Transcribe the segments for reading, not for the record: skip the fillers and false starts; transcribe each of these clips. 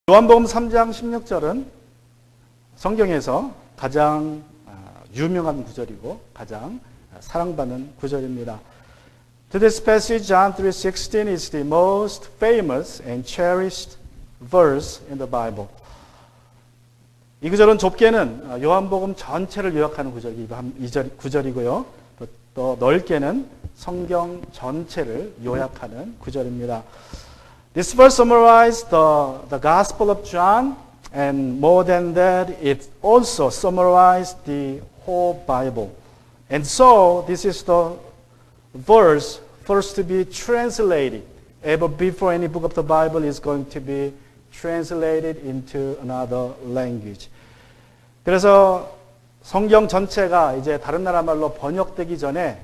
요한복음 3장 16절은 성경에서 가장 유명한 구절이고 가장 사랑받는 구절입니다. Today's passage, John 3:16, is the most famous and cherished verse in the Bible. 이 구절은 좁게는 요한복음 전체를 요약하는 구절이고요. 또 넓게는 성경 전체를 요약하는 구절입니다. This verse summarizes the Gospel of John, and more than that, it also summarizes the whole Bible. And so, this is the verse first to be translated. Ever before any book of the Bible is going to be translated into another language. 그래서 성경 전체가 이제 다른 나라 말로 번역되기 전에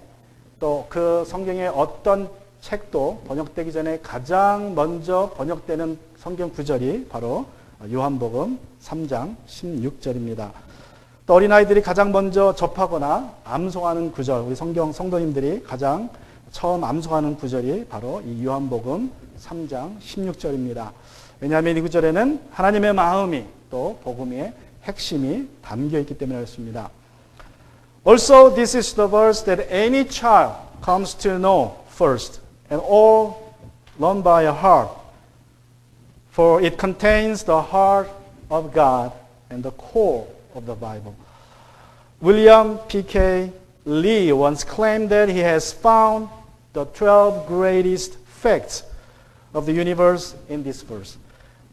또 그 성경의 어떤 책도 번역되기 전에 가장 먼저 번역되는 성경 구절이 바로 요한복음 3장 16절입니다. 또 어린아이들이 가장 먼저 접하거나 암송하는 구절, 우리 성도님들이 가장 처음 암송하는 구절이 바로 이 요한복음 3장 16절입니다. 왜냐하면 이 구절에는 하나님의 마음이 또 복음의 핵심이 담겨 있기 때문에 그렇습니다. Also, this is the verse that any child comes to know first and all learn by heart. For it contains the heart of God and the core of the Bible. William P.K. Lee once claimed that he has found the 12 greatest facts of the universe in this verse.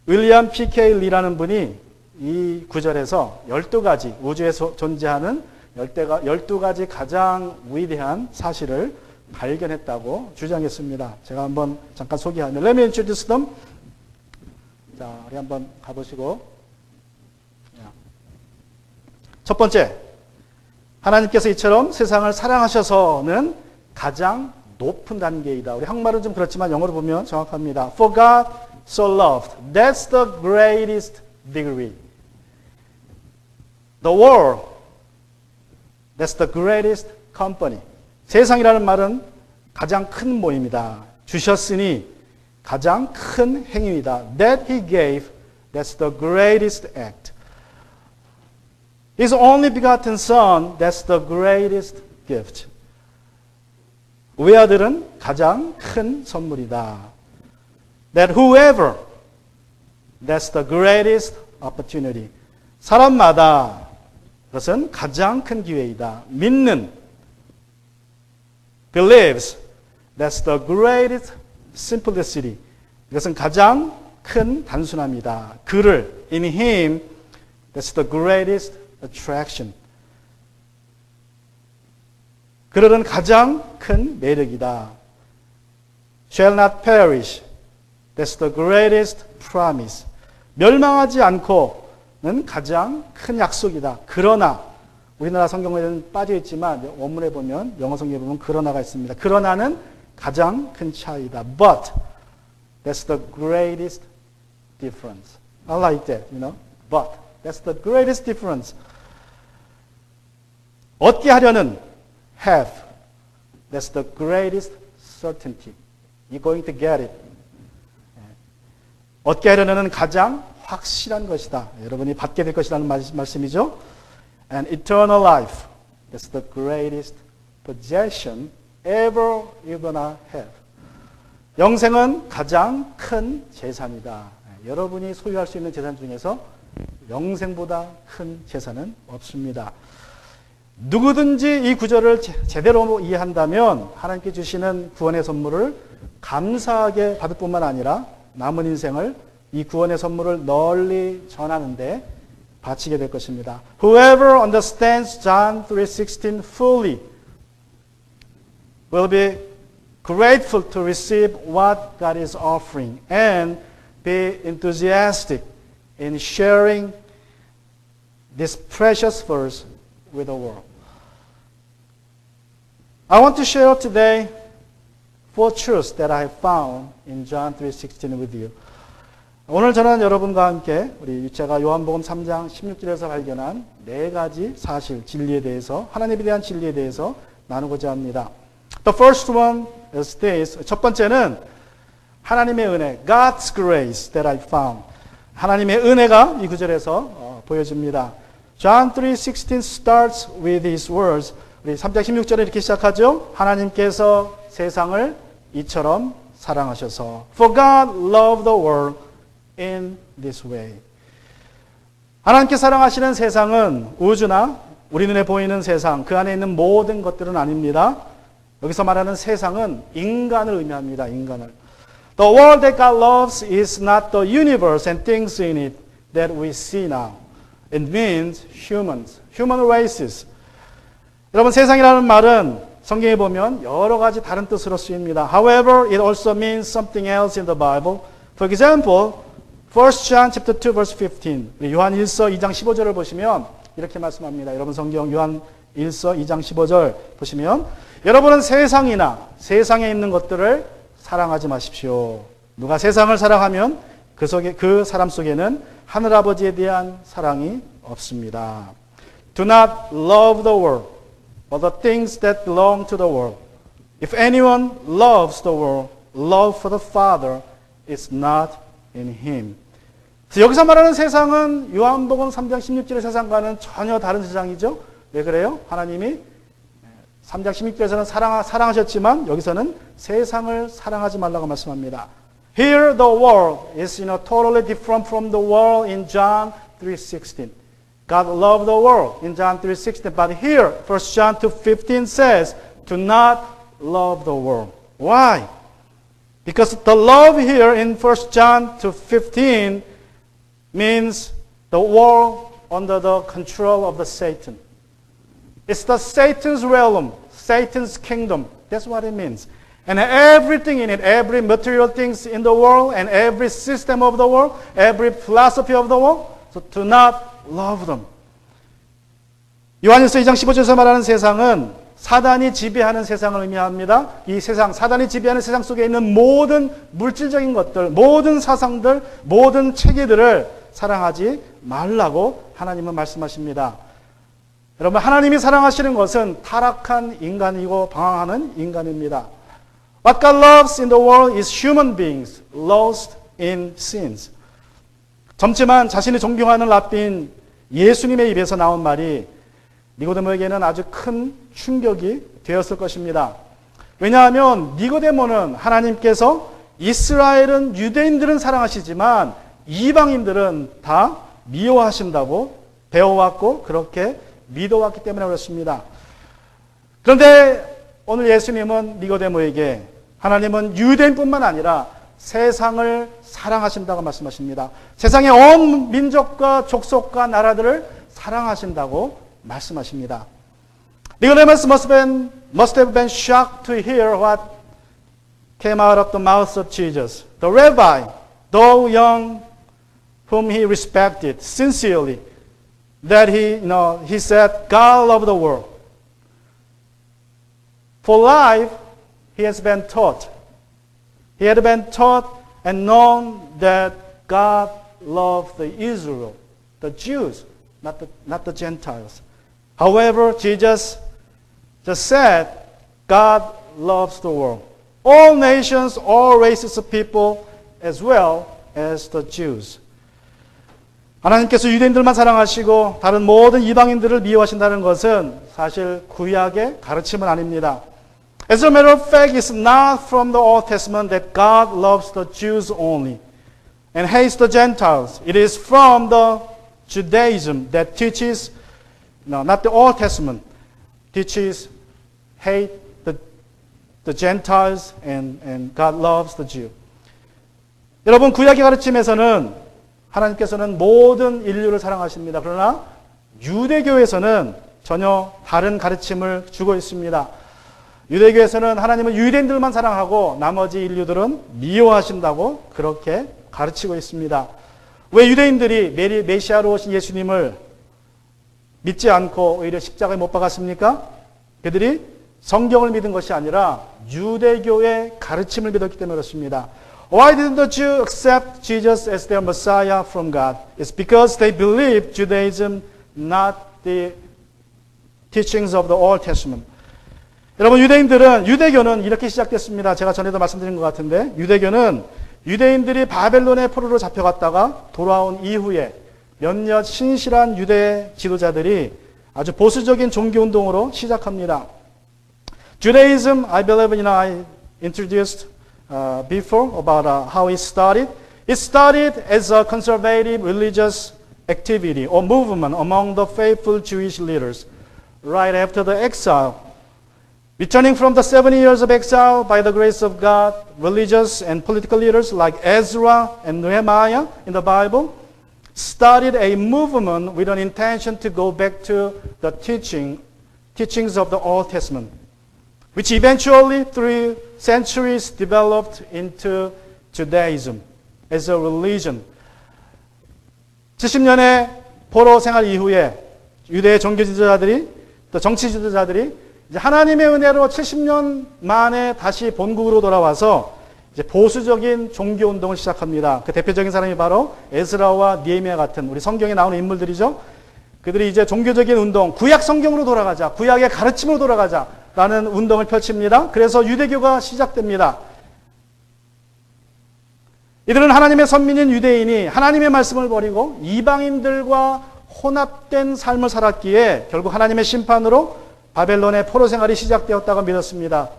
윌리엄 P.K. 리라는 분이 이 구절에서 12가지 우주에서 존재하는 12가지 가장 위대한 사실을 발견했다고 주장했습니다. 제가 한번 잠깐 소개하면 Let me introduce them. 자, 우리 한번 가보시고 첫 번째, 하나님께서 이처럼 세상을 사랑하셔서는 가장 높은 단계이다. 우리 한국말은 좀 그렇지만 영어로 보면 정확합니다. For God so loved. That's the greatest degree. The world. That's the greatest company. 세상이라는 말은 가장 큰 모임이다. 주셨으니 가장 큰 행위이다. That He gave. That's the greatest act. His only begotten Son. That's the greatest gift. 외아들은 가장 큰 선물이다. That whoever, that's the greatest opportunity. 사람마다 그것은 가장 큰 기회이다. 믿는, believes, that's the greatest simplicity. 이것은 가장 큰 단순함이다. 그를, in him, that's the greatest attraction. 그들은 가장 큰 매력이다. Shall not perish. That's the greatest promise. 멸망하지 않고는 가장 큰 약속이다. 그러나 우리나라 성경에는 빠져 있지만 원문에 보면 영어 성경에 보면 그러나가 있습니다. 그러나는 가장 큰 차이다. But that's the greatest difference. I like that, But that's the greatest difference. 얻게 하려는 have. That's the greatest certainty. You're going to get it. 얻게 하려는 가장 확실한 것이다. 여러분이 받게 될 것이라는 말씀이죠. And eternal life. That's the greatest possession ever you're gonna have. 영생은 가장 큰 재산이다. 여러분이 소유할 수 있는 재산 중에서 영생보다 큰 재산은 없습니다. 누구든지 이 구절을 제대로 이해한다면 하나님께 주시는 구원의 선물을 감사하게 받을 뿐만 아니라 남은 인생을 이 구원의 선물을 널리 전하는데 바치게 될 것입니다. Whoever understands John 3:16 fully will be grateful to receive what God is offering and be enthusiastic in sharing this precious verse with the world. I want to share today 4 truths that I have found in John 3:16 with you. 오늘 저는 여러분과 함께 우리 제가 요한복음 3장 16절에서 발견한 4가지 사실, 진리에 대해서, 하나님에 대한 진리에 대해서 나누고자 합니다. The first one is this. 첫 번째는 하나님의 은혜, God's grace that I found. 하나님의 은혜가 이 구절에서 보여집니다. John 3:16 starts with these words. 우리 3장 16절에 이렇게 시작하죠. 하나님께서 세상을 이처럼 사랑하셔서 For God loved the world in this way. 하나님께 사랑하시는 세상은 우주나 우리 눈에 보이는 세상, 그 안에 있는 모든 것들은 아닙니다. 여기서 말하는 세상은 인간을 의미합니다. 인간을. The world that God loves is not the universe and things in it that we see now. It means humans, human races. 여러분, 세상이라는 말은 성경에 보면 여러 가지 다른 뜻으로 쓰입니다. However, it also means something else in the Bible. For example, 1 John chapter 2 verse 15. 요한 1서 2장 15절을 보시면 이렇게 말씀합니다. 여러분 성경 요한 1서 2장 15절 보시면 여러분은 세상이나 세상에 있는 것들을 사랑하지 마십시오. 누가 세상을 사랑하면 그 사람 속에는 하늘아버지에 대한 사랑이 없습니다. Do not love the world or the things that belong to the world. If anyone loves the world, love for the Father is not in him. 여기서 말하는 세상은 요한복음 3장 16절의 세상과는 전혀 다른 세상이죠. 왜 그래요? 하나님이 3장 16절에서는 사랑하셨지만 여기서는 세상을 사랑하지 말라고 말씀합니다. Here the world is totally different from the world in John 3:16. God loved the world in John 3:16. But here 1 John 2:15 says, do not love the world. Why? Because the love here in 1 John 2:15 means the world under the control of the Satan. It's the Satan's realm, Satan's kingdom. That's what it means. And everything in it, every material things in the world and every system of the world, every philosophy of the world, so do not love them. 요한일서 2장 15절에서 말하는 세상은 사단이 지배하는 세상을 의미합니다. 이 세상, 사단이 지배하는 세상 속에 있는 모든 물질적인 것들, 모든 사상들, 모든 체계들을 사랑하지 말라고 하나님은 말씀하십니다. 여러분, 하나님이 사랑하시는 것은 타락한 인간이고 방황하는 인간입니다. What God loves in the world is human beings lost in sins. 젊지만 자신이 존경하는 랍비인 예수님의 입에서 나온 말이 니고데모에게는 아주 큰 충격이 되었을 것입니다. 왜냐하면 니고데모는 하나님께서 이스라엘은 유대인들은 사랑하시지만 이방인들은 다 미워하신다고 배워왔고 그렇게 믿어왔기 때문에 그렇습니다. 그런데 오늘 예수님은 니고데모에게 하나님은 유대인뿐만 아니라 세상을 사랑하신다고 말씀하십니다. 세상의 온 민족과 족속과 나라들을 사랑하신다고 말씀하십니다. Nicodemus must have been shocked to hear what came out of the mouth of Jesus. The rabbi, though young, whom he respected sincerely, that he said, God loved the world. For life, he has been taught. He had been taught and known that God loved the Israel, the Jews, not the Gentiles. However, Jesus just said, God loves the world. All nations, all races of people, as well as the Jews. 하나님께서 유대인들만 사랑하시고 다른 모든 이방인들을 미워하신다는 것은 사실 구약의 가르침은 아닙니다. As a matter of fact, it's not from the Old Testament that God loves the Jews only and hates the Gentiles. It is from the Judaism that teaches, not the Old Testament, teaches hate the Gentiles and God loves the Jew. 여러분, 구약의 가르침에서는 하나님께서는 모든 인류를 사랑하십니다. 그러나 유대교에서는 전혀 다른 가르침을 주고 있습니다. 유대교에서는 하나님은 유대인들만 사랑하고 나머지 인류들은 미워하신다고 그렇게 가르치고 있습니다. 왜 유대인들이 메시아로 오신 예수님을 믿지 않고 오히려 십자가에 못 박았습니까? 그들이 성경을 믿은 것이 아니라 유대교의 가르침을 믿었기 때문에 그렇습니다. Why didn't the Jews accept Jesus as their Messiah from God? It's because they believed Judaism, not the teachings of the Old Testament. 여러분, 유대교는 이렇게 시작됐습니다. 제가 전에도 말씀드린 것 같은데 유대교는 유대인들이 바벨론의 포로로 잡혀갔다가 돌아온 이후에 몇몇 신실한 유대 지도자들이 아주 보수적인 종교운동으로 시작합니다. Judaism, I believe, I introduced before about how it started. It started as a conservative religious activity or movement among the faithful Jewish leaders right after the exile. Returning from the 70 years of exile by the grace of God, religious and political leaders like Ezra and Nehemiah in the Bible started a movement with an intention to go back to the teachings of the Old Testament, which eventually, through centuries, developed into Judaism as a religion. 70년의 포로 생활 이후에 유대 종교 지도자들이 또 정치 지도자들이 이제 하나님의 은혜로 70년 만에 다시 본국으로 돌아와서 이제 보수적인 종교 운동을 시작합니다. 그 대표적인 사람이 바로 에스라와 니에미야 같은 우리 성경에 나오는 인물들이죠. 그들이 이제 종교적인 운동, 구약 성경으로 돌아가자, 구약의 가르침으로 돌아가자라는 운동을 펼칩니다. 그래서 유대교가 시작됩니다. 이들은 하나님의 선민인 유대인이 하나님의 말씀을 버리고 이방인들과 혼합된 삶을 살았기에 결국 하나님의 심판으로 바벨론의 포로 생활이 시작되었다고 믿었습니다.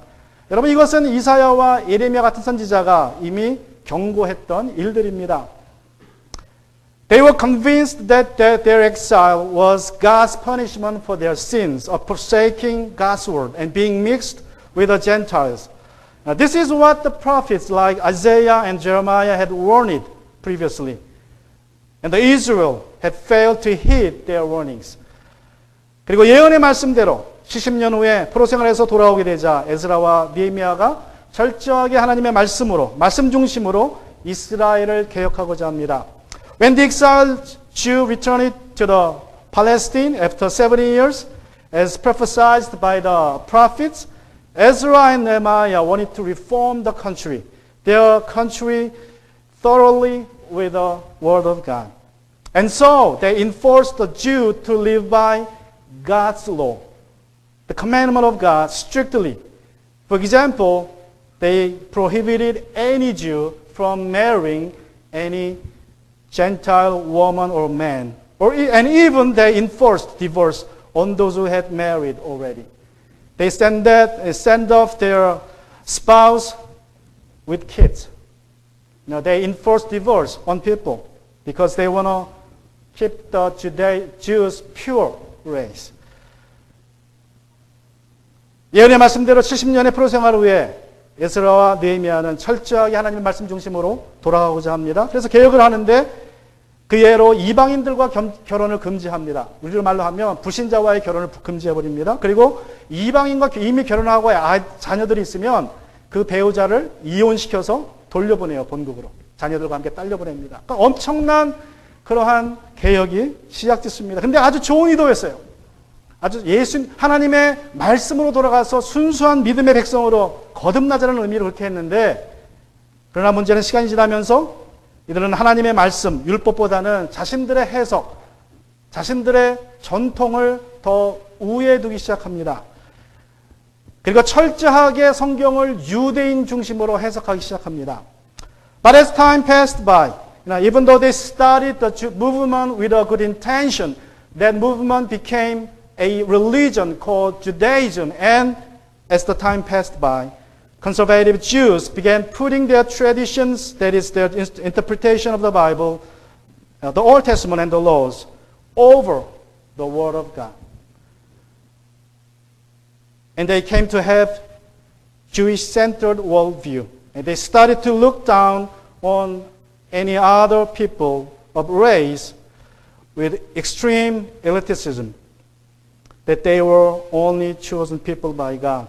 여러분, 이것은 이사야와 예레미야 같은 선지자가 이미 경고했던 일들입니다. They were convinced that their exile was God's punishment for their sins of forsaking God's word and being mixed with the Gentiles. Now, this is what the prophets like Isaiah and Jeremiah had warned previously. And the Israel had failed to heed their warnings. 그리고 예언의 말씀대로 70년 후에 포로 생활에서 돌아오게 되자 에스라와 니에미야가 철저하게 하나님의 말씀으로, 말씀 중심으로 이스라엘을 개혁하고자 합니다. When the exiled Jew returned to the Palestine after 70 years, as prophesied by the prophets, Ezra and Nehemiah wanted to reform the country, their country thoroughly with the word of God. And so they enforced the Jew to live by God's law, the commandment of God strictly. For example, they prohibited any Jew from marrying any Gentile woman or man, and even they enforced divorce on those who had married already. They send off their spouse with kids. They enforce divorce on people because they want to keep the Jews pure race. 예언의 말씀대로 70년의 포로 생활 후에 에스라와 느헤미야는 철저하게 하나님의 말씀 중심으로 돌아가고자 합니다. 그래서 개혁을 하는데 그 예로 이방인들과 결혼을 금지합니다. 우리 말로 하면 불신자와의 결혼을 금지해버립니다. 그리고 이방인과 이미 결혼하고 자녀들이 있으면 그 배우자를 이혼시켜서 돌려보내요, 본국으로. 자녀들과 함께 딸려보냅니다. 그러니까 엄청난 그러한 개혁이 시작됐습니다. 근데 아주 좋은 의도였어요. 아주 하나님의 말씀으로 돌아가서 순수한 믿음의 백성으로 거듭나자는 의미로 그렇게 했는데, 그러나 문제는 시간이 지나면서 이들은 하나님의 말씀, 율법보다는 자신들의 해석, 자신들의 전통을 더 우위에 두기 시작합니다. 그리고 철저하게 성경을 유대인 중심으로 해석하기 시작합니다. But as time passed by, even though they started the movement with a good intention, that movement became a religion called Judaism, and as the time passed by, conservative Jews began putting their traditions, that is their interpretation of the Bible, the Old Testament and the laws, over the Word of God. And they came to have Jewish-centered worldview. And they started to look down on any other people of race with extreme elitism, that they were only chosen people by God.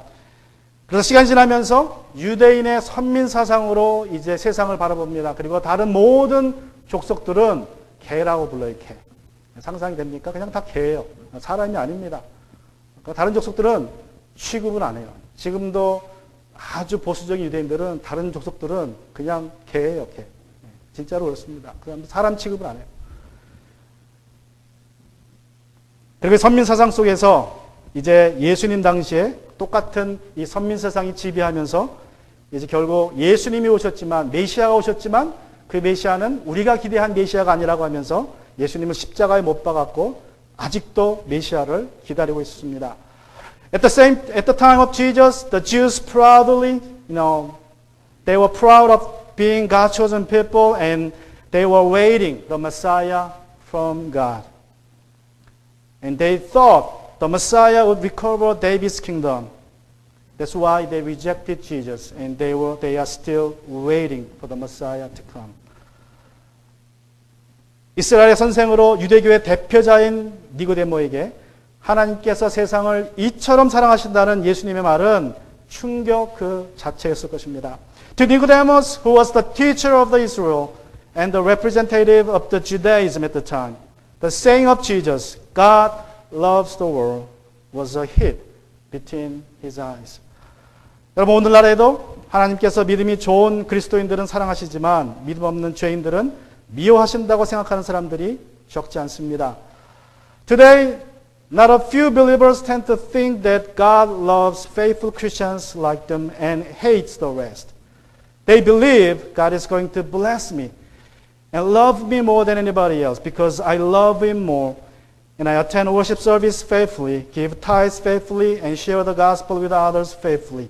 그래서 시간이 지나면서 유대인의 선민 사상으로 이제 세상을 바라봅니다. 그리고 다른 모든 족속들은 개라고 불러요, 개. 상상이 됩니까? 그냥 다 개예요. 사람이 아닙니다. 다른 족속들은 취급을 안 해요. 지금도 아주 보수적인 유대인들은 다른 족속들은 그냥 개예요, 개. 진짜로 그렇습니다. 사람 취급을 안 해요. 그리고 선민 사상 속에서 이제 예수님 당시에 똑같은 이 선민 세상이 지배하면서 이제 결국 예수님이 오셨지만, 메시아가 오셨지만 그 메시아는 우리가 기대한 메시아가 아니라고 하면서 예수님을 십자가에 못 박았고 아직도 메시아를 기다리고 있습니다. At the time of Jesus, the Jews proudly, they were proud of being God's chosen people, and they were waiting the Messiah from God. And they thought the Messiah would recover David's kingdom. That's why they rejected Jesus, and they are still waiting for the Messiah to come. 이스라엘의 선생으로 유대교의 대표자인 니고데모에게 하나님께서 세상을 이처럼 사랑하신다는 예수님의 말은 충격 그 자체였을 것입니다. To Nicodemus, who was the teacher of the Israel and the representative of the Judaism at the time, the saying of Jesus, God loves the world, was a hit between his eyes. 여러분, 오늘날에도 하나님께서 믿음이 좋은 그리스도인들은 사랑하시지만 믿음 없는 죄인들은 미워하신다고 생각하는 사람들이 적지 않습니다. Today, not a few believers tend to think that God loves faithful Christians like them and hates the rest. They believe God is going to bless me and love me more than anybody else because I love Him more and I attend worship service faithfully, give tithes faithfully, and share the gospel with others faithfully.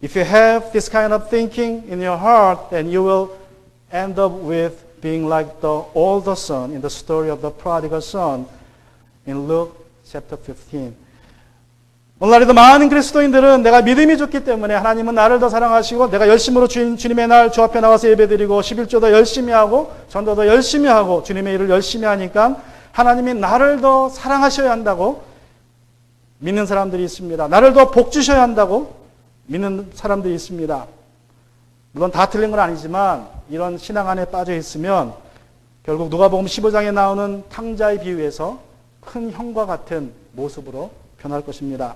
If you have this kind of thinking in your heart, then you will end up with being like the older son in the story of the prodigal son in Luke chapter 15. 오늘날에도 많은 그리스도인들은 내가 믿음이 좋기 때문에 하나님은 나를 더 사랑하시고 내가 열심으로 주님의 날 주 앞에 나와서 예배드리고 11조도 열심히 하고 전도도 열심히 하고 주님의 일을 열심히 하니까 하나님이 나를 더 사랑하셔야 한다고 믿는 사람들이 있습니다. 나를 더 복 주셔야 한다고 믿는 사람들이 있습니다. 물론 다 틀린 건 아니지만 이런 신앙 안에 빠져 있으면 결국 누가복음 15장에 나오는 탕자의 비유에서 큰 형과 같은 모습으로 변할 것입니다.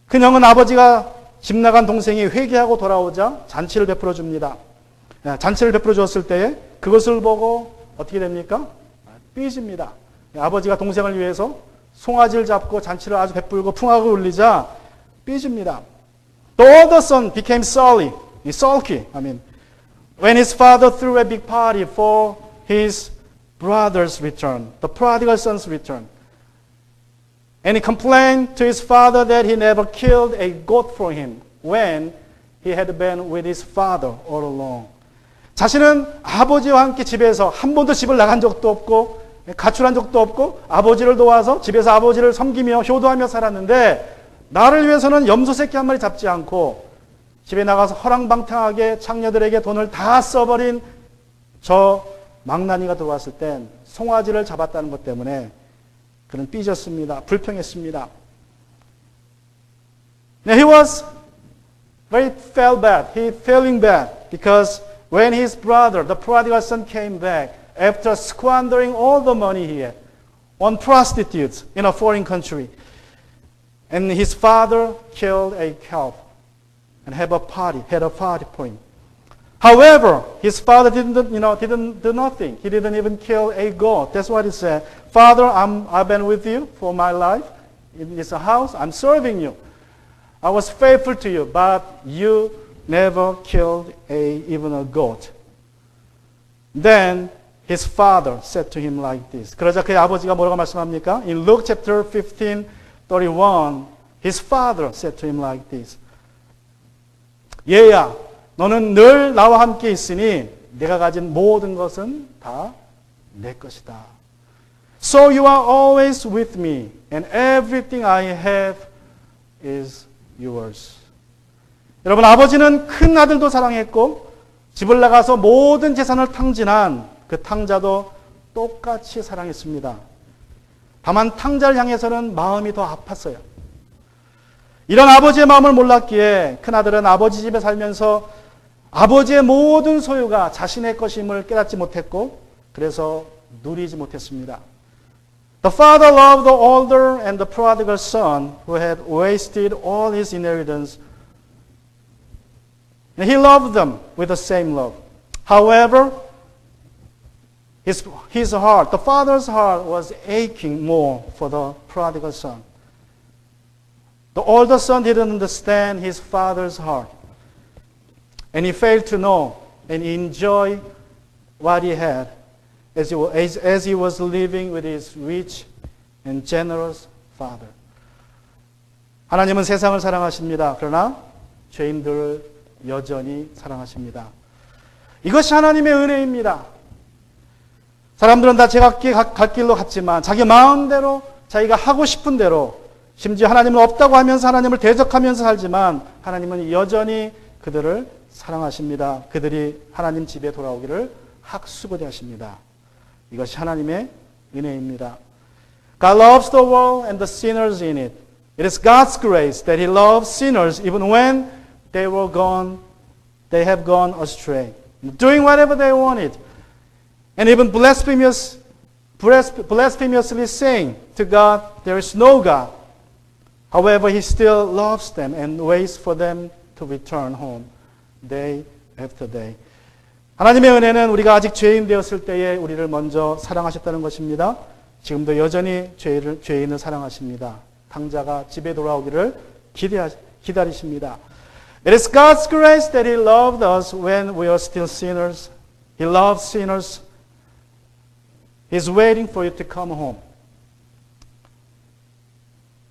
큰 형은 아버지가 집 나간 동생이 회개하고 돌아오자 잔치를 베풀어 줍니다. 잔치를 베풀어 주었을 때에 그것을 보고 어떻게 됩니까? 삐집니다. 아버지가 동생을 위해서 송아지를 잡고 잔치를 아주 베풀고 풍악을 울리자 삐집니다. The older son became sulky. When his father threw a big party for his brother's return, the prodigal son's return. And he complained to his father that he never killed a goat for him when he had been with his father all along. 자신은 아버지와 함께 집에서 한 번도 집을 나간 적도 없고 가출한 적도 없고 아버지를 도와서 집에서 아버지를 섬기며 효도하며 살았는데 나를 위해서는 염소 새끼 한 마리 잡지 않고 집에 나가서 허랑방탕하게 창녀들에게 돈을 다 써버린 저 망나니가 들어왔을 땐 송아지를 잡았다는 것 때문에 그는 삐졌습니다. 불평했습니다. Now he was felt bad. He feeling bad because when his brother, the prodigal son, came back after squandering all the money he had on prostitutes in a foreign country, and his father killed a calf and had a party for him. However, his father didn't do nothing. He didn't even kill a goat. That's what he said. Father, I've been with you for my life in this house. I'm serving you. I was faithful to you, but you never killed even a goat. Then his father said to him like this. 그러자 그의 아버지가 뭐라고 말씀합니까? In Luke chapter 15:31, his father said to him like this. 얘야, 너는 늘 나와 함께 있으니 내가 가진 모든 것은 다 내 것이다. So you are always with me, and everything I have is yours. 여러분, 아버지는 큰 아들도 사랑했고 집을 나가서 모든 재산을 탕진한 그 탕자도 똑같이 사랑했습니다. 다만 탕자를 향해서는 마음이 더 아팠어요. 이런 아버지의 마음을 몰랐기에 큰아들은 아버지 집에 살면서 아버지의 모든 소유가 자신의 것임을 깨닫지 못했고 그래서 누리지 못했습니다. The father loved the older and the prodigal son who had wasted all his inheritance. And he loved them with the same love. However, his heart, the father's heart, was aching more for the prodigal son. The older son didn't understand his father's heart. And he failed to know and enjoy what he had as he was living with his rich and generous father. 하나님은 세상을 사랑하십니다. 그러나 죄인들을 여전히 사랑하십니다. 이것이 하나님의 은혜입니다. 사람들은 다 제각기 갈 길로 갔지만 자기 마음대로 자기가 하고 싶은 대로 심지어 하나님은 없다고 하면서 하나님을 대적하면서 살지만 하나님은 여전히 그들을 사랑하십니다. 그들이 하나님 집에 돌아오기를 학수고대 하십니다. 이것이 하나님의 은혜입니다. God loves the world and the sinners in it. It is God's grace that He loves sinners even when they have gone astray, doing whatever they wanted, and even blasphemously saying to God, there is no God. However, He still loves them and waits for them to return home day after day. 하나님의 은혜는 우리가 아직 죄인 되었을 때에 우리를 먼저 사랑하셨다는 것입니다. 지금도 여전히 죄인을 사랑하십니다. 탕자가 집에 돌아오기를 기다리십니다. It is God's grace that He loved us when we are still sinners. He loves sinners. He's waiting for you to come home.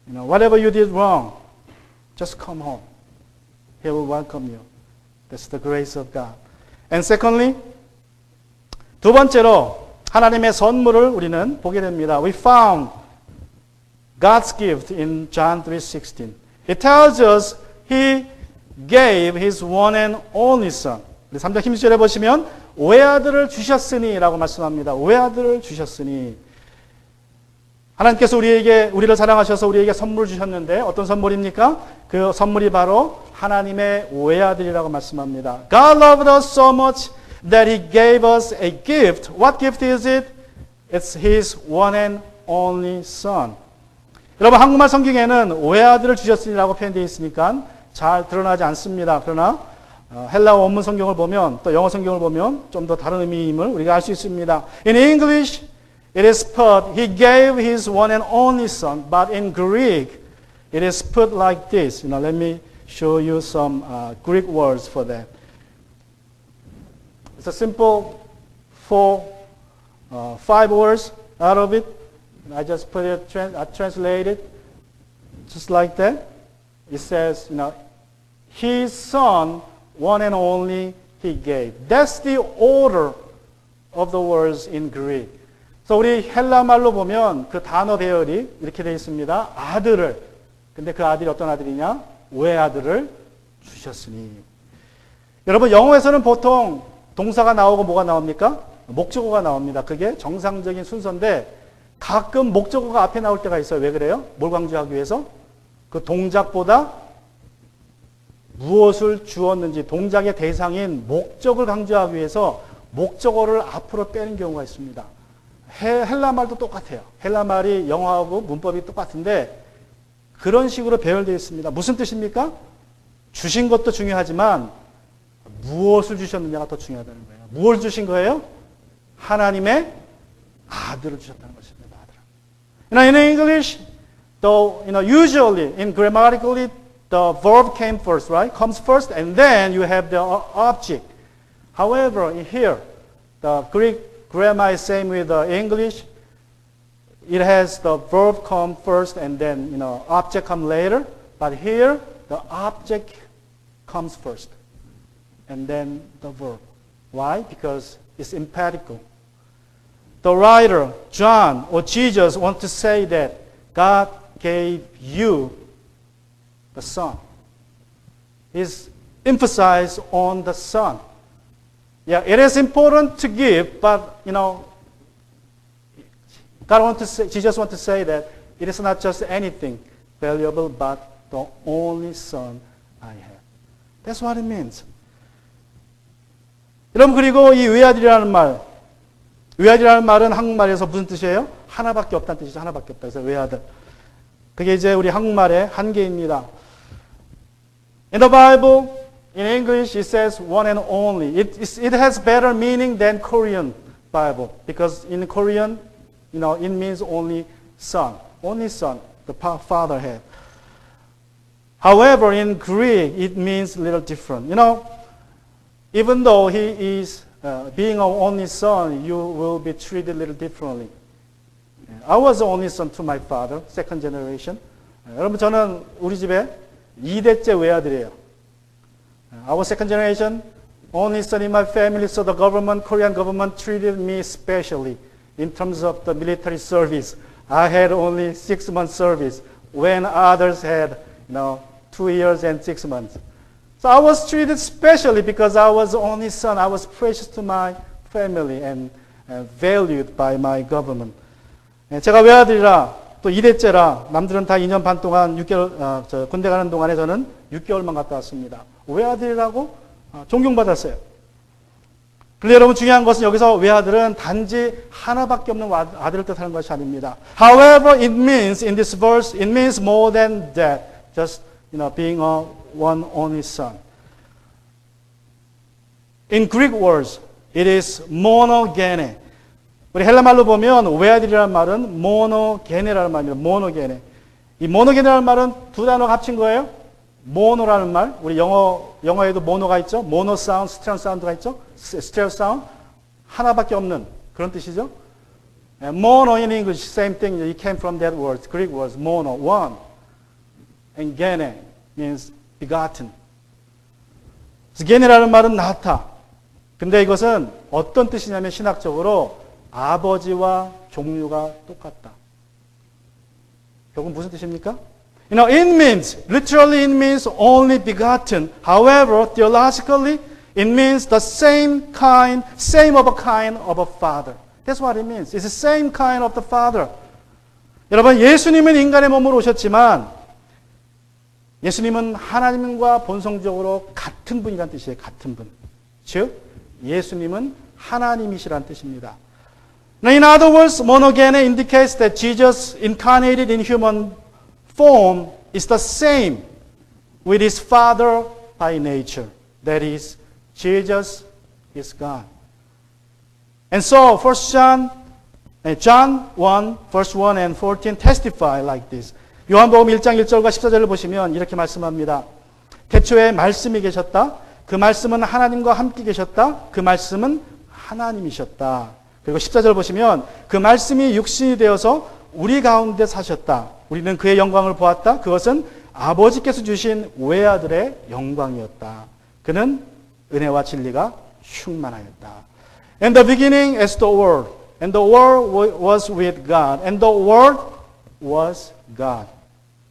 Whatever you did wrong, just come home. He will welcome you. That's the grace of God. And secondly, 두 번째로 하나님의 선물을 우리는 보게 됩니다. We found God's gift in John 3:16. It tells us He gave His one and only Son. 우리 3장 16절에 보시면 외아들을 주셨으니 라고 말씀합니다. 외아들을 주셨으니. 하나님께서 우리를 사랑하셔서 우리에게 선물을 주셨는데 어떤 선물입니까? 그 선물이 바로 하나님의 외아들이라고 말씀합니다. God loved us so much that He gave us a gift. What gift is it? It's His one and only Son. 여러분 한국말 성경에는 외아들을 주셨으니라고 표현되어 있으니까 잘 드러나지 않습니다. 그러나 헬라어 원문 성경을 보면 또 영어 성경을 보면 좀 더 다른 의미임을 우리가 알 수 있습니다. In English, it is put, He gave His one and only Son. But in Greek, it is put like this. Let me show you some Greek words for that. It's a simple 5 words out of it. I just put it, I translate it just like that. It says, His Son, one and only, He gave. That's the order of the words in Greek. 그래서 우리 헬라 말로 보면 그 단어 배열이 이렇게 되어 있습니다. 아들을. 근데 그 아들이 어떤 아들이냐? 외아들을 주셨으니. 여러분 영어에서는 보통 동사가 나오고 뭐가 나옵니까? 목적어가 나옵니다. 그게 정상적인 순서인데 가끔 목적어가 앞에 나올 때가 있어요. 왜 그래요? 뭘 강조하기 위해서? 그 동작보다 무엇을 주었는지 동작의 대상인 목적을 강조하기 위해서 목적어를 앞으로 빼는 경우가 있습니다. 헬라 말도 똑같아요. 헬라 말이 영어하고 문법이 똑같은데 그런 식으로 배열되어 있습니다. 무슨 뜻입니까? 주신 것도 중요하지만 무엇을 주셨느냐가 더 중요하다는 거예요. 무엇을 주신 거예요? 하나님의 아들을 주셨다는 것입니다. In English, though usually in grammatically the verb came first, right? Comes first, and then you have the object. However, here the Greek grammar is same with the English. It has the verb come first, and then object come later. But here the object comes first, and then the verb. Why? Because it's emphatically. The writer, John or Jesus, want to say that God gave you the Son. He's emphasized on the Son. Yeah, it is important to give, but Jesus wants to say that it is not just anything valuable, but the only Son I have. That's what it means. 여러분 그리고 이 외아들이라는 말은 한국말에서 무슨 뜻이에요? 하나밖에 없다는 뜻이죠. 하나밖에 없다. 그래서 외아들. 그게 이제 우리 한국말의 한계입니다. In the Bible, in English, it says one and only. It has better meaning than Korean Bible because in Korean, it means only son. Only son, the father had. However, in Greek, it means a little different. You know, even though he is being our only son, you will be treated a little differently. I was the only son to my father, second generation. 여러분, 저는 우리 집에 2대째 외아들이에요. I was second generation, only son in my family, so the government, Korean government treated me specially in terms of the military service. I had only 6 months service when others had, 2 years and 6 months. So I was treated specially because I was the only son. I was precious to my family and valued by my government. 제가 외아들이라 또 2대째라 남들은 다 2년 반 동안 6개월 군대 가는 동안에 저는 6개월만 갔다 왔습니다. 외아들이라고 존경받았어요. 그런데 여러분 중요한 것은 여기서 외아들은 단지 하나밖에 없는 아들을 뜻하는 것이 아닙니다. However, it means in this verse, it means more than that. Just being a one only son. In Greek words, it is monogene. 우리 헬라 말로 보면 외아들이라는 말은 모노게네라는 말입니다. 모노게네. 이 모노게네라는 말은 두 단어가 합친 거예요. 모노라는 말, 우리 영어에도 모노가 있죠. 모노 사운드, 스테레오 사운드가 있죠. 스테레오 사운드, 하나밖에 없는 그런 뜻이죠. Mono in English, same thing. It came from that word, Greek word, mono, one. And gene means begotten. gene라는 말은 낳다. 근데 이것은 어떤 뜻이냐면 신학적으로 아버지와 종류가 똑같다. 결국 무슨 뜻입니까? It means, literally it means only begotten. However, theologically, it means the same of a kind of a father. That's what it means. It's the same kind of the father. 여러분, 예수님은 인간의 몸으로 오셨지만, 예수님은 하나님과 본성적으로 같은 분이란 뜻이에요. 같은 분. 즉, 예수님은 하나님이시란 뜻입니다. In other words, monogene indicates that Jesus incarnated in human form is the same with his Father by nature. That is, Jesus is God. And so, John 1, verse 1 and 14 testify like this. 요한복음 1장 1절과 14절을 보시면 이렇게 말씀합니다. 태초에 말씀이 계셨다. 그 말씀은 하나님과 함께 계셨다. 그 말씀은 하나님이셨다. 그리고 14절 보시면 그 말씀이 육신이 되어서 우리 가운데 사셨다. 우리는 그의 영광을 보았다. 그것은 아버지께서 주신 외아들의 영광이었다. 그는 은혜와 진리가 충만하였다. In the beginning is the Word. And the Word was with God. And the Word was God.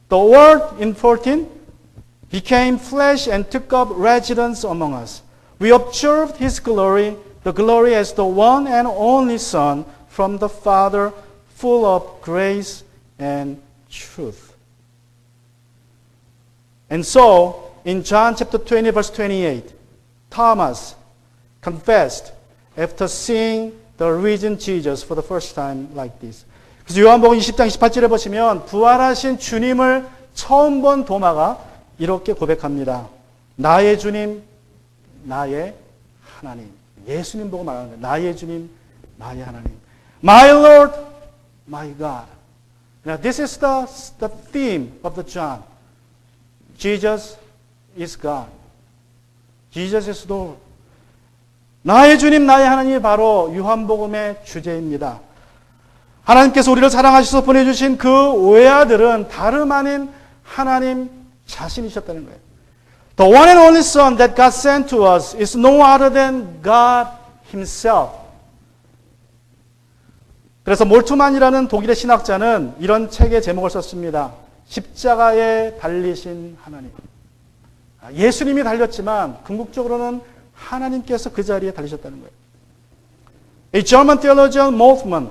The Word, in 14, became flesh and took up residence among us. We observed His glory, the glory as the one and only Son from the Father, full of grace and truth. And so, in John chapter 20, verse 28, Thomas confessed after seeing the risen Jesus for the first time like this. 그래서 요한복음 20장 28절에 보시면 부활하신 주님을 처음 본 도마가 이렇게 고백합니다. 나의 주님, 나의 하나님. 예수님 보고 말하는 거예요. 나의 주님, 나의 하나님. My Lord, my God. Now this is the theme of the John. Jesus is God. Jesus is Lord. 나의 주님, 나의 하나님이 바로 요한복음의 주제입니다. 하나님께서 우리를 사랑하셔서 보내주신 그 외아들은 다름 아닌 하나님 자신이셨다는 거예요. The one and only Son that God sent to us is no other than God Himself. 그래서 몰트만이라는 독일의 신학자는 이런 책의 제목을 썼습니다. 십자가에 달리신 하나님. 예수님이 달렸지만 궁극적으로는 하나님께서 그 자리에 달리셨다는 거예요. A German theologian, Moltmann,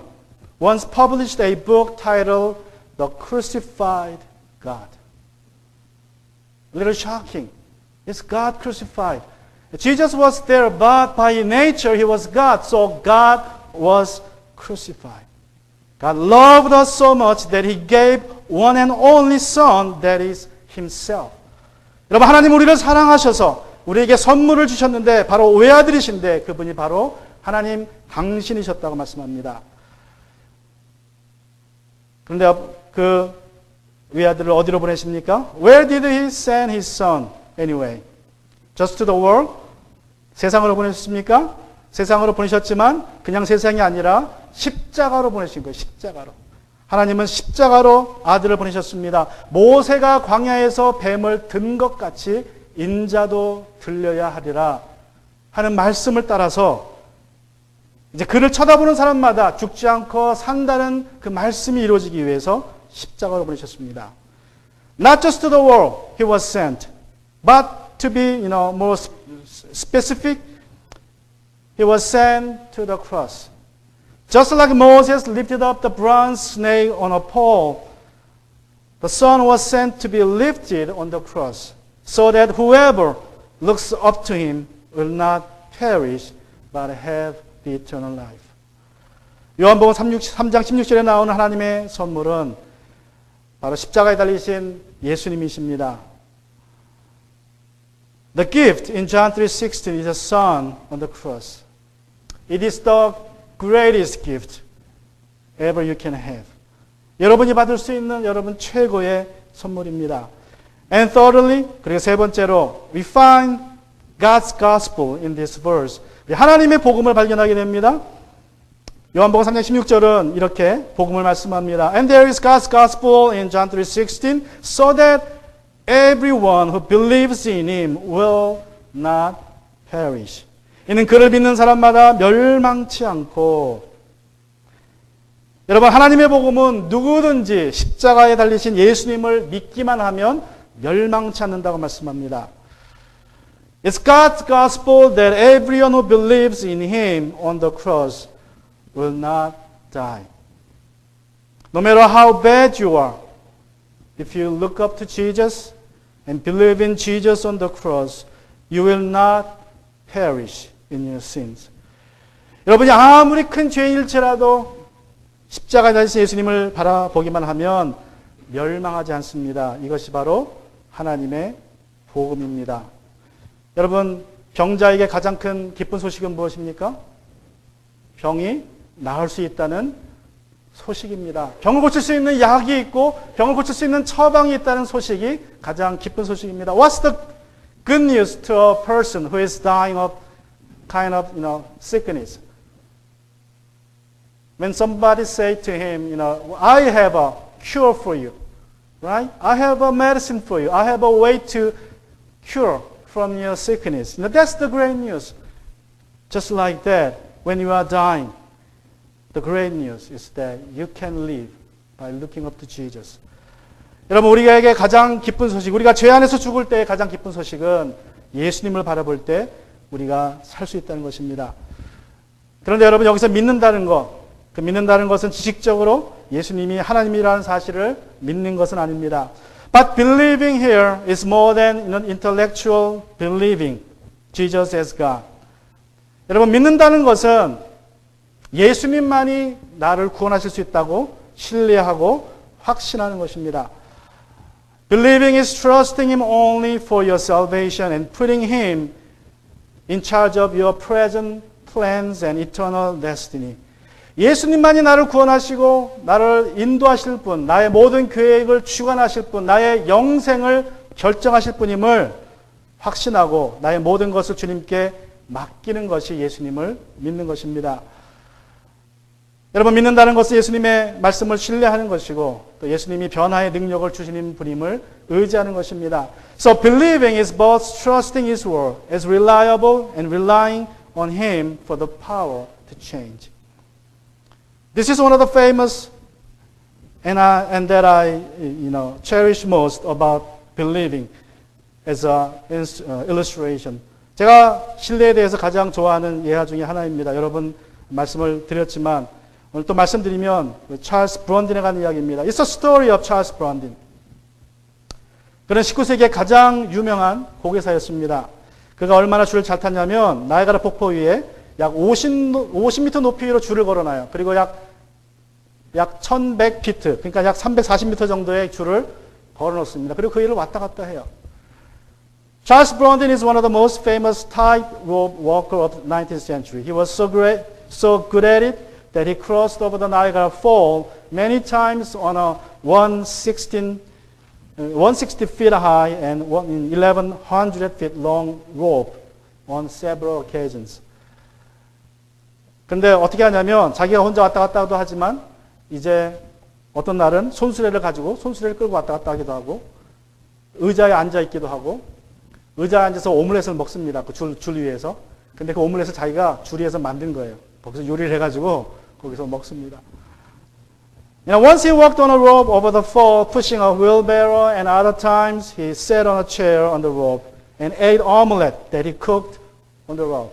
once published a book titled The Crucified God. A little shocking. It's God crucified. Jesus was there, but by nature He was God, so God was crucified. God loved us so much that He gave one and only Son, that is Himself. 여러분, 하나님 우리를 사랑하셔서 우리에게 선물을 주셨는데 바로 외아들이신데 그분이 바로 하나님 당신이셨다고 말씀합니다. 그런데 외아들을 어디로 보내십니까? Where did he send his son anyway? Just to the world? 세상으로 보내셨습니까? 세상으로 보내셨지만 그냥 세상이 아니라 십자가로 보내신 거예요. 십자가로. 하나님은 십자가로 아들을 보내셨습니다. 모세가 광야에서 뱀을 든 것 같이 인자도 들려야 하리라 하는 말씀을 따라서 이제 그를 쳐다보는 사람마다 죽지 않고 산다는 그 말씀이 이루어지기 위해서 십자가로 보내셨습니다. Not just to the world he was sent, but to be, more specific, he was sent to the cross. Just like Moses lifted up the bronze snake on a pole, the Son was sent to be lifted on the cross, so that whoever looks up to him will not perish, but have the eternal life. 요한복음 3장 16절에 나오는 하나님의 선물은 바로 십자가에 달리신 예수님이십니다. The gift in John 3:16 is a son on the cross. It is the greatest gift ever you can have. 여러분이 받을 수 있는 여러분 최고의 선물입니다. And thirdly, 그리고 세 번째로, we find God's gospel in this verse. 하나님의 복음을 발견하게 됩니다. 요한복음 3장 16절은 이렇게 복음을 말씀합니다. And there is God's gospel in John 3:16, so that everyone who believes in him will not perish. 이는 그를 믿는 사람마다 멸망치 않고, 여러분 하나님의 복음은 누구든지 십자가에 달리신 예수님을 믿기만 하면 멸망치 않는다고 말씀합니다. It's God's gospel that everyone who believes in him on the cross will not die. No matter how bad you are, if you look up to Jesus and believe in Jesus on the cross, you will not perish in your sins. 여러분이 아무리 큰 죄인일지라도 십자가에 달리신 예수님을 바라보기만 하면 멸망하지 않습니다. 이것이 바로 하나님의 복음입니다. 여러분, 병자에게 가장 큰 기쁜 소식은 무엇입니까? 병이 나을 수 있다는 소식입니다. 병을 고칠 수 있는 약이 있고 병을 고칠 수 있는 처방이 있다는 소식이 가장 기쁜 소식입니다. What's the good news to a person who is dying of kind of, sickness? When somebody say to him, I have a cure for you, right? I have a medicine for you. I have a way to cure from your sickness. That's the great news. Just like that, when you are dying, the great news is that you can live by looking up to Jesus. 여러분, 우리에게 가장 기쁜 소식, 우리가 죄 안에서 죽을 때 가장 기쁜 소식은 예수님을 바라볼 때 우리가 살 수 있다는 것입니다. 그런데 여러분, 여기서 믿는다는 것, 그 믿는다는 것은 지식적으로 예수님이 하나님이라는 사실을 믿는 것은 아닙니다. But believing here is more than intellectual believing Jesus as God. 여러분, 믿는다는 것은 예수님만이 나를 구원하실 수 있다고 신뢰하고 확신하는 것입니다. Believing is trusting Him only for your salvation and putting Him in charge of your present plans and eternal destiny. 예수님만이 나를 구원하시고 나를 인도하실 분, 나의 모든 계획을 주관하실 분, 나의 영생을 결정하실 분임을 확신하고 나의 모든 것을 주님께 맡기는 것이 예수님을 믿는 것입니다. 여러분, 믿는다는 것은 예수님의 말씀을 신뢰하는 것이고 또 예수님이 변화의 능력을 주시는 분임을 의지하는 것입니다. So believing is both trusting His word as reliable and relying on Him for the power to change. This is one of the famous and that I cherish most about believing as a illustration. 제가 신뢰에 대해서 가장 좋아하는 예화 중에 하나입니다. 여러분 말씀을 드렸지만 오늘 또 말씀드리면 찰스 브런딘에 관한 이야기입니다. It's a story of Charles Brandon. 그는 19세기의 가장 유명한 고개사였습니다. 그가 얼마나 줄을 잘 탔냐면 나이아가라 폭포 위에 약 50m 높이로 줄을 걸어놔요. 그리고 약 1100피트, 그러니까 약 340m 정도의 줄을 걸어놓습니다. 그리고 그 일을 왔다 갔다 해요. Charles Brandon is one of the most famous tightrope walker of the 19th century. He was so good at it that he crossed over the Niagara Fall many times on a 1/16 160 feet high and 1100 feet long rope on several occasions. 근데 어떻게 하냐면 자기가 혼자 왔다 갔다 하지만 이제 어떤 날은 손수레를 가지고 손수레를 끌고 왔다 갔다 하기도 하고 의자에 앉아 있기도 하고 의자에 앉아서 오믈렛을 먹습니다. 그 줄 위에서. 근데 그 오믈렛을 자기가 줄 위에서 만든 거예요. 거기서 요리를 해가지고 거기서 먹습니다. Once he walked on a rope over the fall, pushing a wheelbarrow, and other times he sat on a chair on the rope and ate omelette that he cooked on the rope.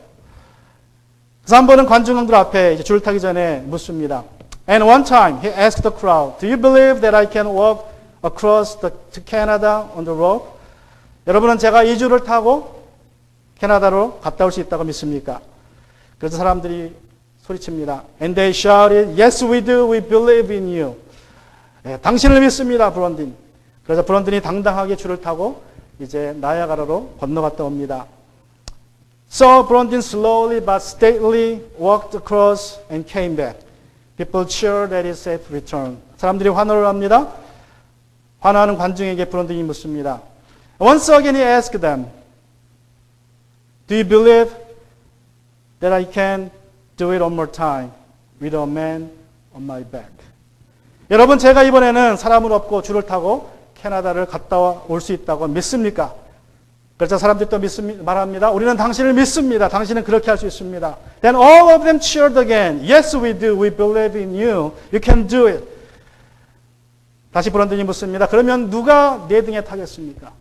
그래서 한 번은 관중들 앞에 이제 줄 타기 전에 묻습니다. And one time he asked the crowd, "Do you believe that I can walk across to Canada on the rope?" 여러분은 제가 이 줄을 타고 캐나다로 갔다 올 수 있다고 믿습니까? 그래서 사람들이 소리칩니다. And they shouted, "Yes, we do. We believe in you." 네, 당신을 믿습니다, 브런딘. 그래서 브런딘이 당당하게 줄을 타고 이제 나야가라로 건너갔다 옵니다. So Brondin slowly but stately walked across and came back. People cheered at his safe return. 사람들이 환호를 합니다. 환호하는 관중에게 브론딘이 묻습니다. Once again he asked them, "Do you believe that I can do it one more time with a man on my back?" 여러분, 제가 이번에는 사람을 업고 줄을 타고 캐나다를 갔다 올 수 있다고 믿습니까? 그래서 사람들이 또 말합니다. 우리는 당신을 믿습니다. 당신은 그렇게 할 수 있습니다. Then all of them cheered again. Yes, we do. We believe in you. You can do it. 다시 브런든이 묻습니다. 그러면 누가 내 등에 타겠습니까?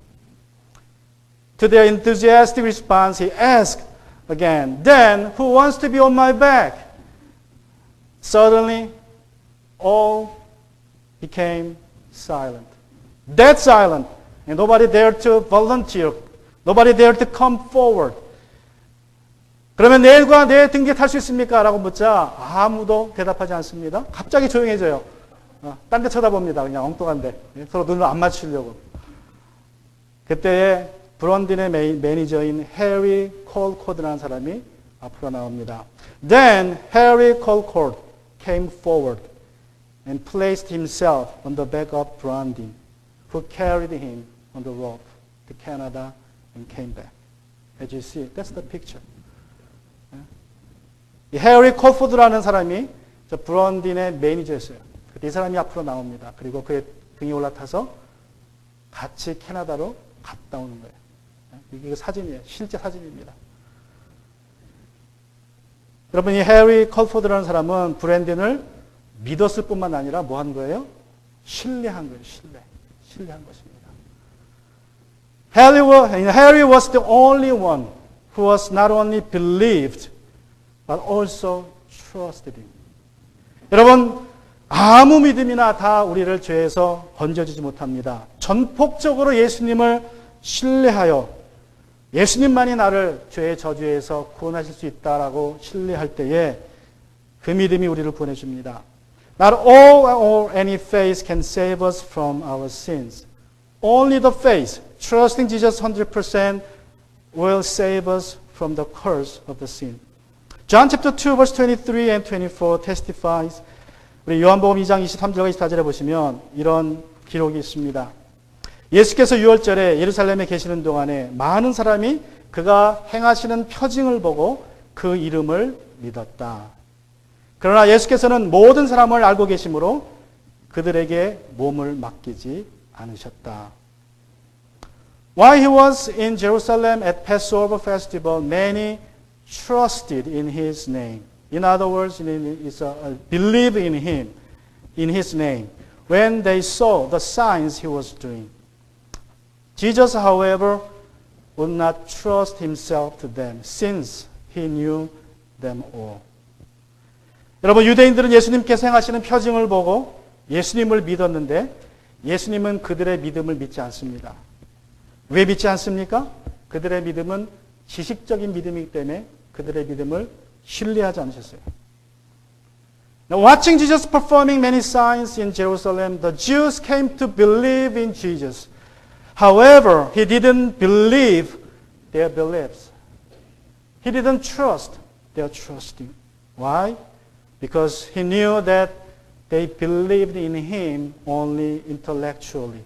To their enthusiastic response, he asked again, "Then who wants to be on my back?" Suddenly, all became silent. Dead silent. And nobody dared to volunteer. Nobody dared to come forward. 그러면 내가 내 등에 탈 수 있습니까? 라고 묻자 아무도 대답하지 않습니다. 갑자기 조용해져요. 딴 데 쳐다봅니다. 그냥 엉뚱한데. 서로 눈을 안 맞추려고. 그때에 브런딘의 매니저인 해리 콜코드라는 사람이 앞으로 나옵니다. Then Harry Colcord came forward and placed himself on the back of Brondin, who carried him on the rope to Canada and came back. As you see, that's the picture. 이 해리 콜포드라는 사람이 저 브런딘의 매니저였어요. 이 사람이 앞으로 나옵니다. 그리고 그의 등에 올라타서 같이 캐나다로 갔다 오는 거예요. 이게 사진이에요. 실제 사진입니다. 여러분, 이 해리 콜포드라는 사람은 브런딘을 믿었을 뿐만 아니라 뭐 한 거예요? 신뢰한 거예요. 신뢰한 것입니다. Harry was the only one who was not only believed but also trusted him. 여러분, 아무 믿음이나 다 우리를 죄에서 건져주지 못합니다. 전폭적으로 예수님을 신뢰하여 예수님만이 나를 죄의 저주에서 구원하실 수 있다라고 신뢰할 때에 그 믿음이 우리를 구원해줍니다. Not all or any faith can save us from our sins. Only the faith, trusting Jesus 100%, will save us from the curse of the sin. John chapter 2 verse 23 and 24 testifies. 우리 요한복음 2장 23절과 24절에 보시면 이런 기록이 있습니다. 예수께서 유월절에 예루살렘에 계시는 동안에 많은 사람이 그가 행하시는 표징을 보고 그 이름을 믿었다. 그러나 예수께서는 모든 사람을 알고 계시므로 그들에게 몸을 맡기지 않으셨다. While he was in Jerusalem at Passover festival, many trusted in his name. In other words, believe in him, in his name, when they saw the signs he was doing. Jesus, however, would not trust himself to them, since he knew them all. 여러분, 유대인들은 예수님께서 행하시는 표징을 보고 예수님을 믿었는데 예수님은 그들의 믿음을 믿지 않습니다. 왜 믿지 않습니까? 그들의 믿음은 지식적인 믿음이기 때문에 그들의 믿음을 신뢰하지 않으셨어요. Now, watching Jesus performing many signs in Jerusalem, the Jews came to believe in Jesus. However, he didn't believe their beliefs. He didn't trust their trusting. Why? Because he knew that they believed in him only intellectually.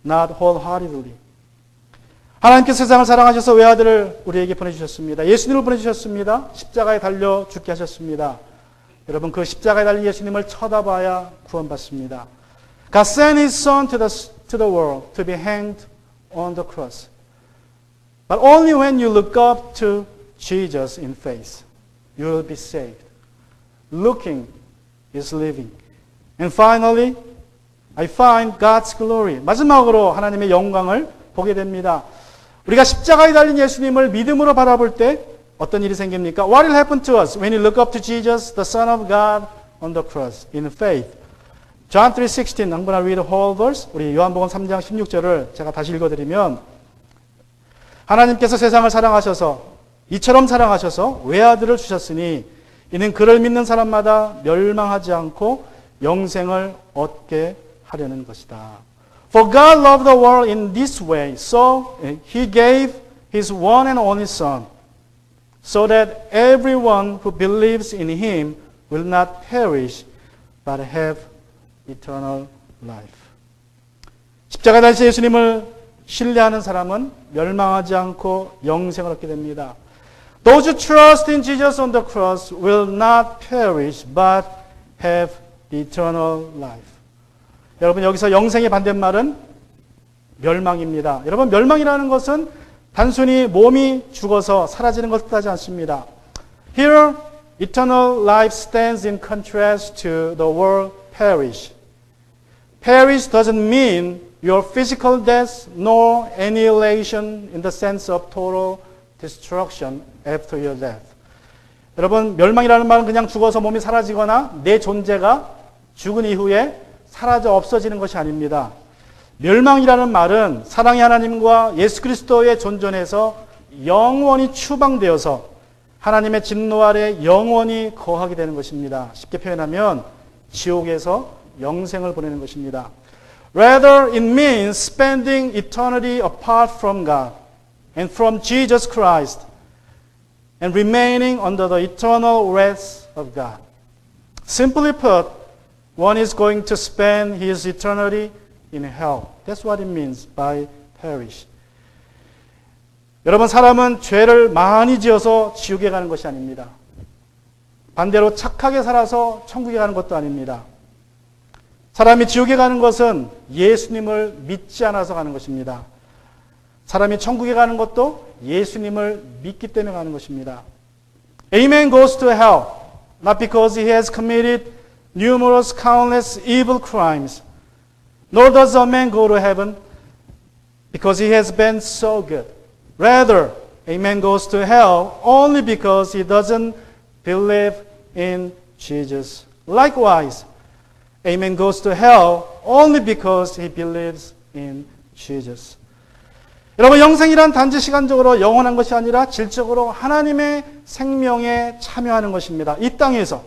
not wholeheartedly. 하나님께서 세상을 사랑하셔서 외아들을 우리에게 보내주셨습니다. 예수님을 보내주셨습니다. 십자가에 달려 죽게 하셨습니다. 여러분 그 십자가에 달린 예수님을 쳐다봐야 구원받습니다. God sent His Son to the world to be hanged on the cross. But only when you look up to Jesus in faith, you will be saved. Looking is living. And finally, I find God's glory. 마지막으로 하나님의 영광을 보게 됩니다. 우리가 십자가에 달린 예수님을 믿음으로 바라볼 때 어떤 일이 생깁니까? What will happen to us when you look up to Jesus, the Son of God, on the cross, in faith? John 3:16, I'm going to read the whole verse. 우리 요한복음 3장 16절을 제가 다시 읽어드리면 하나님께서 세상을 사랑하셔서 이처럼 사랑하셔서 외아들을 주셨으니 이는 그를 믿는 사람마다 멸망하지 않고 영생을 얻게 하려는 것이다. For God loved the world in this way, so He gave His one and only Son, so that everyone who believes in Him will not perish, but have eternal life. 십자가 달린 예수님을 신뢰하는 사람은 멸망하지 않고 영생을 얻게 됩니다. Those who trust in Jesus on the cross will not perish, but have eternal life. 여러분 여기서 영생의 반대말은 멸망입니다. 여러분 멸망이라는 것은 단순히 몸이 죽어서 사라지는 것을 뜻하지 않습니다. Here, eternal life stands in contrast to the word perish. Perish doesn't mean your physical death nor annihilation in the sense of total destruction after your death. 여러분 멸망이라는 말은 그냥 죽어서 몸이 사라지거나 내 존재가 죽은 이후에 사라져 없어지는 것이 아닙니다. 멸망이라는 말은 사랑의 하나님과 예수 그리스도의 존전에서 영원히 추방되어서 하나님의 진노 아래 영원히 거하게 되는 것입니다. 쉽게 표현하면 지옥에서 영생을 보내는 것입니다. Rather, it means spending eternity apart from God and from Jesus Christ and remaining under the eternal wrath of God. Simply put, one is going to spend his eternity in hell. That's what it means by perish. 여러분, 사람은 죄를 많이 지어서 지옥에 가는 것이 아닙니다. 반대로 착하게 살아서 천국에 가는 것도 아닙니다. 사람이 지옥에 가는 것은 예수님을 믿지 않아서 가는 것입니다. 사람이 천국에 가는 것도 예수님을 믿기 때문에 가는 것입니다. A man goes to hell not because he has committed numerous countless evil crimes, nor does a man go to heaven because he has been so good. Rather, a man goes to hell only because he doesn't believe in Jesus. Likewise, a man goes to hell only because he believes in Jesus. 여러분, 영생이란 단지 시간적으로 영원한 것이 아니라 질적으로 하나님의 생명에 참여하는 것입니다. 이 땅에서.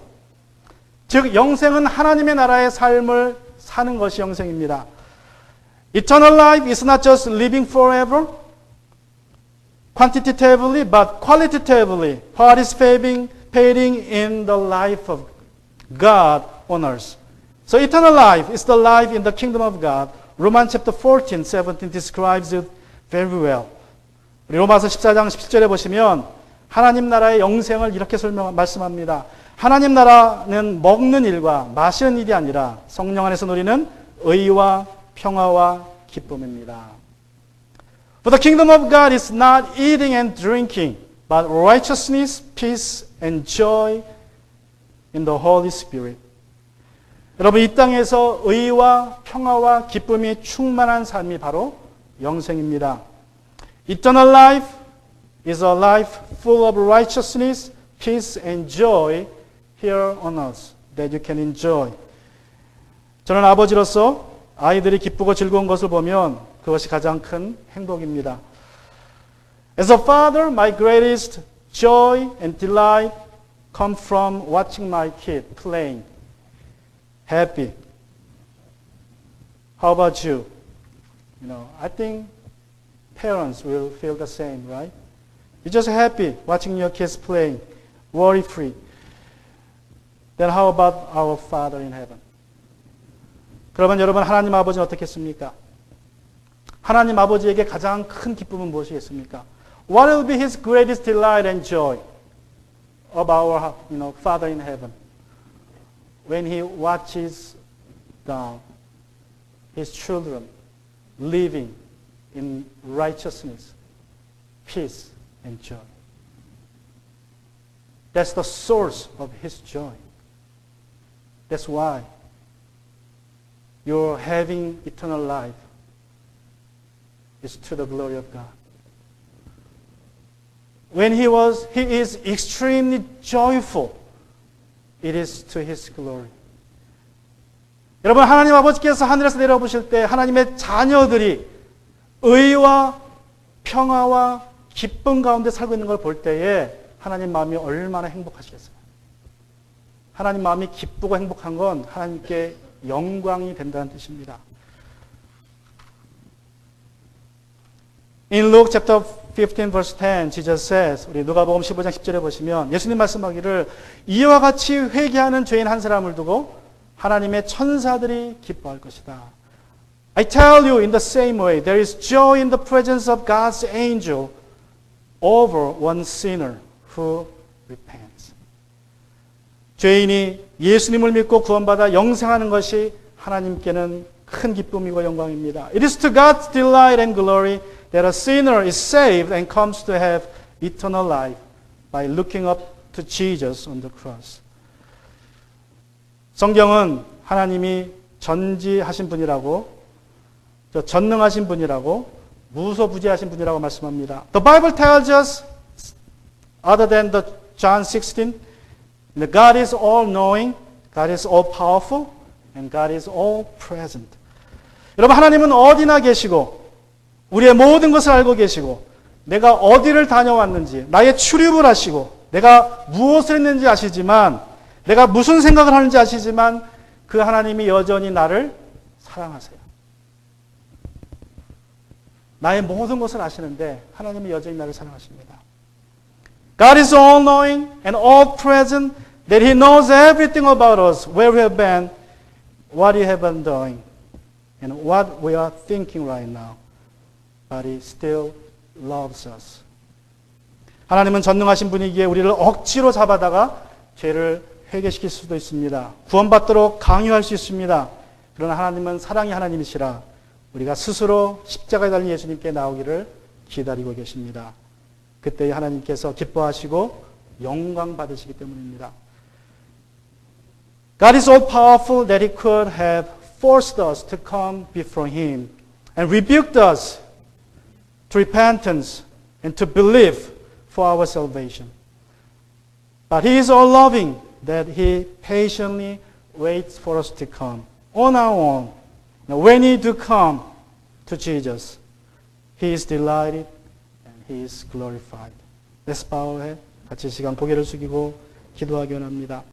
즉, 영생은 하나님의 나라의 삶을 사는 것이 영생입니다. Eternal life is not just living forever, quantitatively, but qualitatively participating in the life of God on earth. So eternal life is the life in the kingdom of God. Romans chapter 14, 17 describes it very well. 우리 로마서 14장 17절에 보시면 하나님 나라의 영생을 이렇게 말씀합니다. 하나님 나라는 먹는 일과 마시는 일이 아니라 성령 안에서 누리는 의와 평화와 기쁨입니다. But the kingdom of God is not eating and drinking, but righteousness, peace, and joy in the Holy Spirit. 여러분, 이 땅에서 의와 평화와 기쁨이 충만한 삶이 바로 영생입니다. Eternal life is a life full of righteousness, peace, and joy here on earth that you can enjoy. 저는 아버지로서 아이들이 기쁘고 즐거운 것을 보면 그것이 가장 큰 행복입니다. As a father, my greatest joy and delight come from watching my kid playing. Happy. How about you? I think parents will feel the same, right? You're just happy watching your kids playing, worry-free. Then how about our Father in heaven? 그러면 여러분, 하나님 아버지는 어떻겠습니까? 하나님 아버지에게 가장 큰 기쁨은 무엇이겠습니까? What will be His greatest delight and joy of our, Father in heaven when He watches down His children living in righteousness, peace, and joy. That's the source of His joy. That's why you're having eternal life is to the glory of God. When He is extremely joyful, it is to His glory. 여러분, 하나님 아버지께서 하늘에서 내려보실 때 하나님의 자녀들이 의와 평화와 기쁨 가운데 살고 있는 걸 볼 때에 하나님 마음이 얼마나 행복하시겠어요. 하나님 마음이 기쁘고 행복한 건 하나님께 영광이 된다는 뜻입니다. In Luke chapter 15 verse 10, Jesus says, 우리 누가복음 15장 10절에 보시면 예수님 말씀하기를 이와 같이 회개하는 죄인 한 사람을 두고 하나님의 천사들이 기뻐할 것이다. I tell you in the same way, there is joy in the presence of God's angel over one sinner who repents. 죄인이 예수님을 믿고 구원받아 영생하는 것이 하나님께는 큰 기쁨이고 영광입니다. It is to God's delight and glory that a sinner is saved and comes to have eternal life by looking up to Jesus on the cross. 성경은 하나님이 전지하신 분이라고, 전능하신 분이라고, 무소부지하신 분이라고 말씀합니다. The Bible tells us, other than the John 16, that God is all-knowing, God is all-powerful, and God is all-present. 여러분, 하나님은 어디나 계시고 우리의 모든 것을 알고 계시고 내가 어디를 다녀왔는지 나의 출입을 아시고 내가 무엇을 했는지 아시지만 내가 무슨 생각을 하는지 아시지만 그 하나님이 여전히 나를 사랑하세요. 나의 모든 것을 아시는데 하나님이 여전히 나를 사랑하십니다. God is all-knowing and all-present, that He knows everything about us, where we have been, what we have been doing, and what we are thinking right now. But He still loves us. 하나님은 전능하신 분이기에 우리를 억지로 잡아다가 죄를 회개시킬 수도 있습니다. 구원받도록 강요할 수 있습니다. 그러나 하나님은 사랑의 하나님이시라 우리가 스스로 십자가에 달린 예수님께 나오기를 기다리고 계십니다. 그때 하나님께서 기뻐하시고 영광 받으시기 때문입니다. God is so powerful that He could have forced us to come before Him and rebuked us to repentance and to believe for our salvation. But He is all loving that He patiently waits for us to come on our own. Now, when we do come to Jesus, He is delighted and He is glorified. Let's bow our head. 같이 시간 고개를 숙이고 기도하기 원합니다.